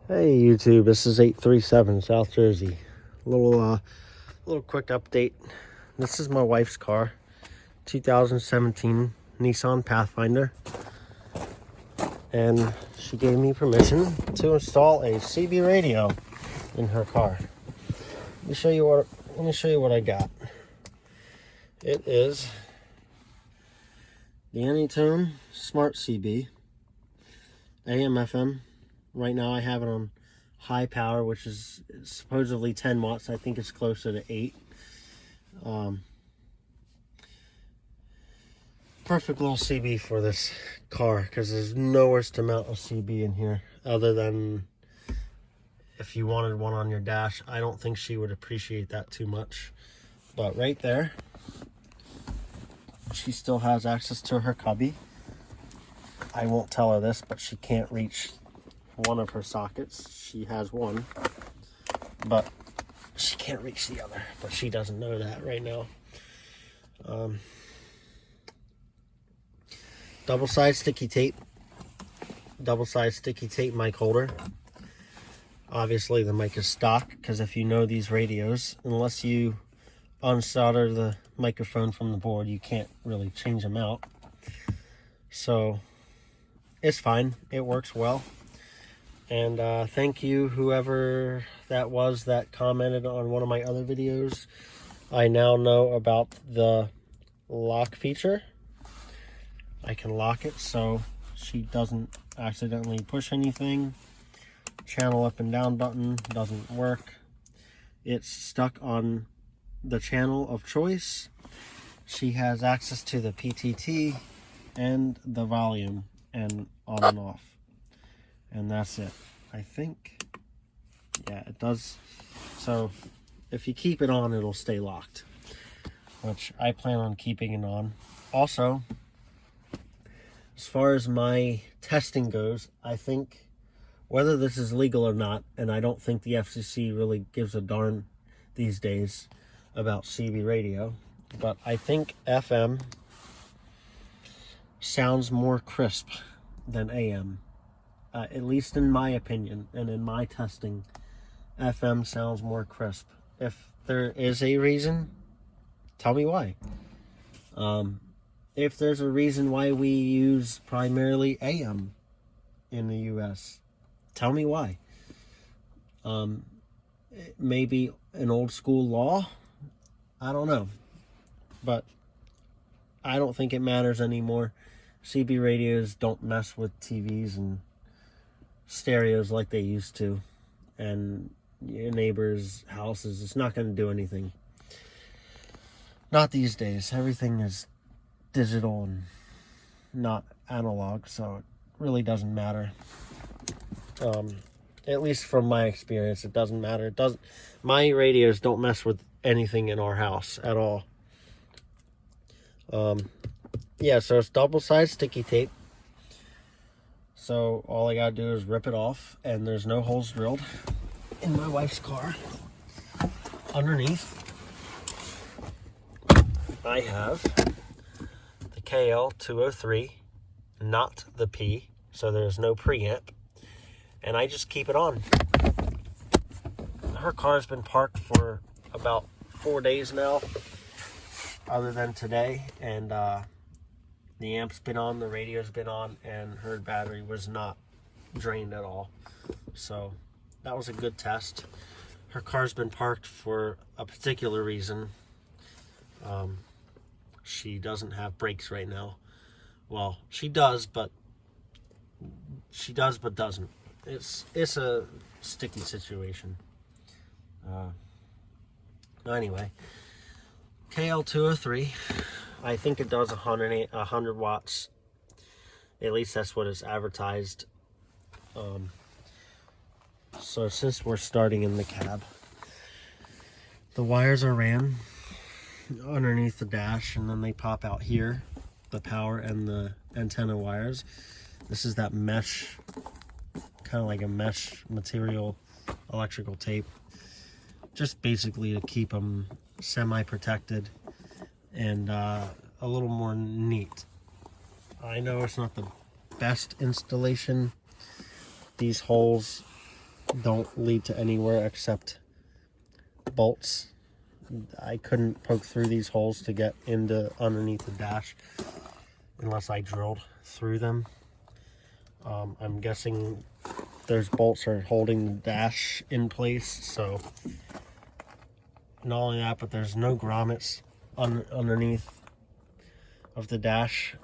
Hey YouTube, this is 837 South Jersey. Little quick update. This is my wife's car, 2017 Nissan Pathfinder, and she gave me permission to install a CB radio in her car. Let me show you what I got. It is the Anytone Smart CB, AM/FM. Right now I have it on high power, which is supposedly 10 watts. I think it's closer to 8. Perfect little CB for this car, because there's nowhere to mount a CB in here other than if you wanted one on your dash. I don't think she would appreciate that too much. But right there, she still has access to her cubby. I won't tell her this, but she can't reach one of her sockets. She has one, but she can't reach the other, but she doesn't know that right now. Double-side sticky tape mic holder. Obviously the mic is stock, because if you know these radios, unless you unsolder the microphone from the board, you can't really change them out. So it's fine, it works well. And thank you, whoever that was that commented on one of my other videos. I now know about the lock feature. I can lock it so she doesn't accidentally push anything. Channel up and down button doesn't work. It's stuck on the channel of choice. She has access to the PTT and the volume and on and off. And that's it. I think, yeah, it does. So if you keep it on, it'll stay locked, which I plan on keeping it on. Also, as far as my testing goes, I think whether this is legal or not, and I don't think the FCC really gives a darn these days about CB radio, but I think FM sounds more crisp than AM. At least in my opinion and in my testing, FM sounds more crisp. If there is a reason, tell me why. If there's a reason why we use primarily AM in the US, tell me why. Maybe an old school law, I don't know, but I don't think it matters anymore. CB radios don't mess with TVs and stereos like they used to, and your neighbors' houses. It's not going to do anything. Not these days. Everything is digital and not analog, so it really doesn't matter. At least from my experience, it doesn't matter. My radios don't mess with anything in our house at all. Yeah, so it's double-sided sticky tape. So all I gotta do is rip it off, and there's no holes drilled in my wife's car. Underneath, I have the KL203, not the P, so there's no preamp, and I just keep it on. Her car's been parked for about 4 days now, other than today, and the amp's been on, the radio's been on, and her battery was not drained at all. So that was a good test. Her car's been parked for a particular reason. She doesn't have brakes right now. Well, she does, but doesn't. It's a sticky situation. Anyway, KL203. I think it does 100 watts. At least that's what it's advertised. So since we're starting in the cab, the wires are ran underneath the dash, and then they pop out here, the power and the antenna wires. This is that mesh, kind of like a mesh material electrical tape, just basically to keep them semi-protected and a little more neat. I know it's not the best installation. These holes don't lead to anywhere except bolts. I couldn't poke through these holes to get into underneath the dash unless I drilled through them. I'm guessing those bolts are holding the dash in place, so not only that, but there's no grommets underneath of the dash.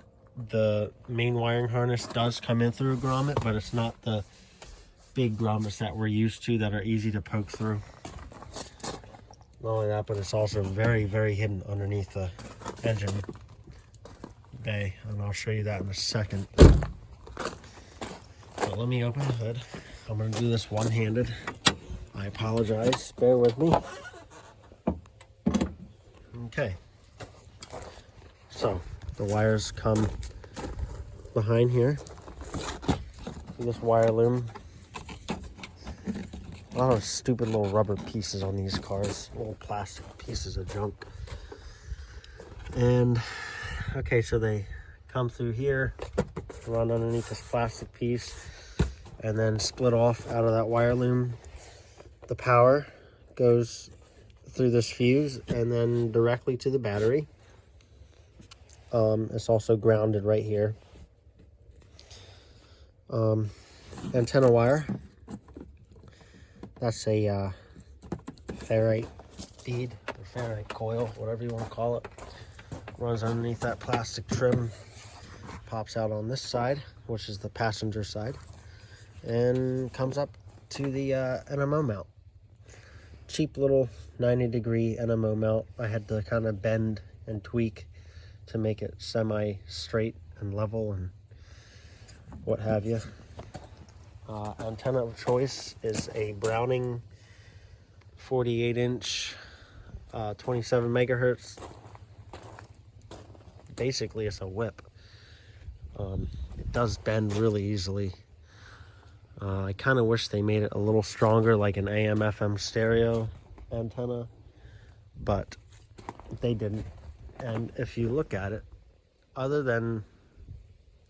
The main wiring harness does come in through a grommet, but it's not the big grommets that we're used to that are easy to poke through. Not only that, but it's also very, very hidden underneath the engine bay, and I'll show you that in a second. But let me open the hood. I'm going to do this one-handed. I apologize. Bear with me. Okay. So, the wires come behind here. This wire loom. A lot of stupid little rubber pieces on these cars. Little plastic pieces of junk. And, okay, so they come through here, run underneath this plastic piece, and then split off out of that wire loom. The power goes through this fuse and then directly to the battery. It's also grounded right here. Antenna wire. That's a ferrite bead or ferrite coil, whatever you want to call it. Runs underneath that plastic trim, pops out on this side, which is the passenger side, and comes up to the NMO mount. Cheap little 90-degree NMO mount. I had to kind of bend and tweak to make it semi-straight and level and what have you. Antenna of choice is a Browning 48-inch, 27 megahertz. Basically, it's a whip. It does bend really easily. I kind of wish they made it a little stronger, like an AM/FM stereo antenna, but they didn't. And if you look at it, other than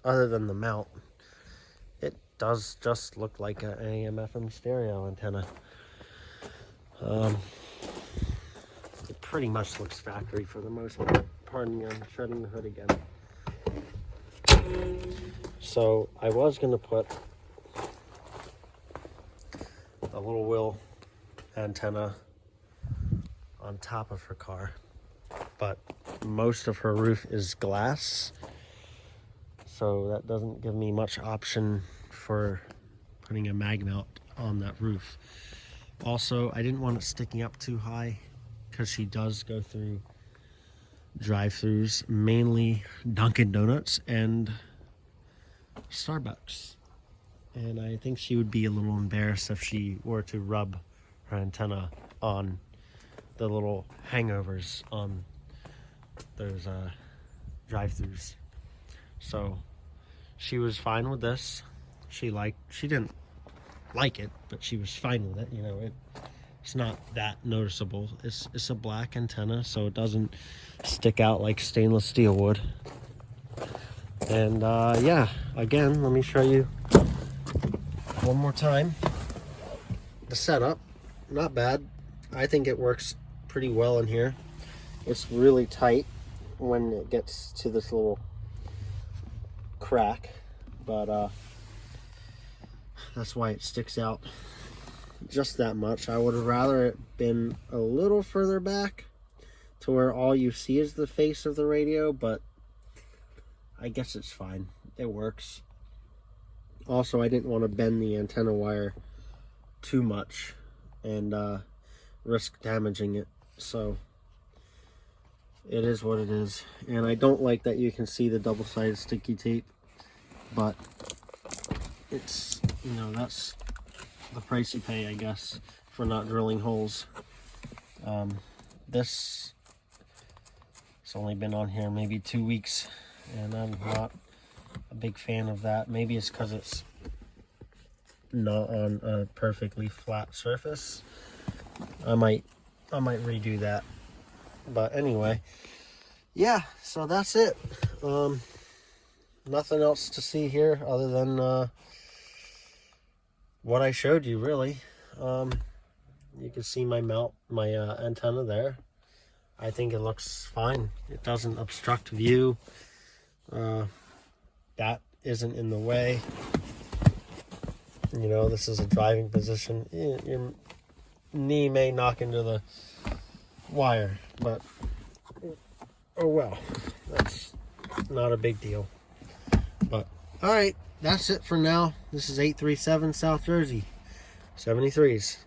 the mount, it does just look like an AM/FM stereo antenna. It pretty much looks factory for the most part. Pardon me, I'm shutting the hood again. So I was going to put a little wheel antenna on top of her car, but most of her roof is glass, so that doesn't give me much option for putting a mag mount on that roof. Also, I didn't want it sticking up too high because she does go through drive-thrus, mainly Dunkin' Donuts and Starbucks. And I think she would be a little embarrassed if she were to rub her antenna on the little hangovers on those drive-thrus. So she was fine with this. She didn't like it, but she was fine with it. You know, it's not that noticeable. It's a black antenna, so it doesn't stick out like stainless steel would. And yeah, again, let me show you one more time the setup. Not bad. I think it works pretty well in here. It's really tight when it gets to this little crack, but that's why it sticks out just that much. I would have rather it been a little further back to where all you see is the face of the radio, but I guess it's fine. It works. Also, I didn't want to bend the antenna wire too much and risk damaging it, so it is what it is. And I don't like that you can see the double-sided sticky tape, but it's, you know, that's the price you pay, I guess, for not drilling holes. This has only been on here maybe 2 weeks, and I'm not a big fan of that. Maybe it's because it's not on a perfectly flat surface. I might redo that. But anyway, yeah, so that's it. Nothing else to see here other than what I showed you, really. You can see my antenna there. I think it looks fine. It doesn't obstruct view. That isn't in the way. You know, this is a driving position. Your knee may knock into the wire, but oh well, that's not a big deal. But all right, that's it for now. This is 837 South Jersey 73s.